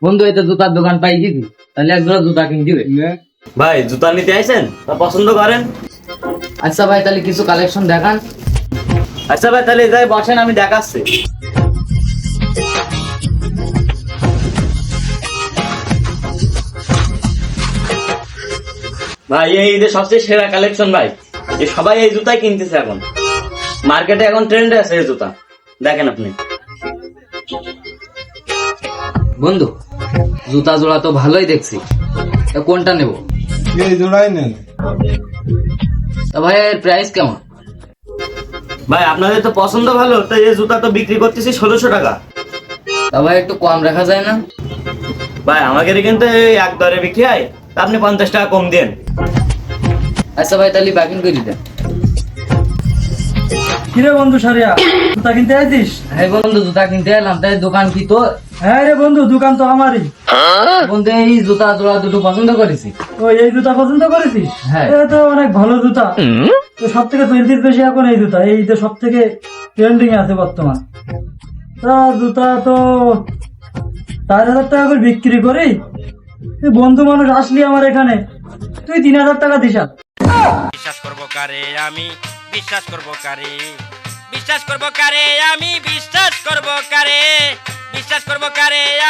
বন্ধু এই তো জুতার দোকান পাই গেছি, তাহলে এক জোড়া জুতা কিনতে হবে। ভাই জুতা নিতে আইছেন তা পছন্দ করেন? আচ্ছা ভাই, তাহলে কিছু কালেকশন দেখান। আচ্ছা ভাই তাহলে যাই বসেন, আমি দেখাচ্ছি। ভাই এই ঈদের সবচেয়ে সেরা কালেকশন ভাই, এই সবাই এই জুতাই কিনতেছে এখন, মার্কেটে এখন ট্রেন্ডে আছে এই জুতা, দেখেন আপনি। বন্ধু জুতা জোড়া তো ভালোই দেখছি, তা কোনটা নেব? এই জোড়াই নেন। তা ভাই এর প্রাইস কেমন? ভাই আপনাদের তো পছন্দ ভালো, তাই এই জুতা তো বিক্রি করতেছি 1600 টাকা। তা ভাই একটু কম রাখা যায় না? ভাই আমাদের কিন্তু এই এক দরে বিক্রি হয়, তা আপনি 50 টাকা কম দেন। আচ্ছা ভাই তাহলে বাকিং করে দেন। কিরে বন্ধু সারিয়া, জুতা কিনতে আইছিস? হ্যাঁ বন্ধু জুতা কিনতে এলাম, তাই দোকান কি তোর? হ্যাঁ রে বন্ধু, দোকান তো আমারই। বন্ধু এই জুতা জোড়া দুটো পছন্দ করেছি। ওই এই জুতা পছন্দ করেছিস? হ্যাঁ। এটা তো অনেক ভালো জুতা। তো সব থেকে চলতির বেশি এখন এই জুতা, এই যে সব থেকে ট্রেন্ডিং আছে বর্তমান। তা জুতা তো 4000 টাকা করে বিক্রি করি। তুই বন্ধু মানুষ আসলি আমার এখানে, তুই 3000 টাকা দিস। বিশ্বাস করব কারে আমি, বিশ্বাস করব কারে, বিশ্বাস করব কারে আমি, বিশ্বাস করব কারে, বিশ্বাস করব কারে আমি।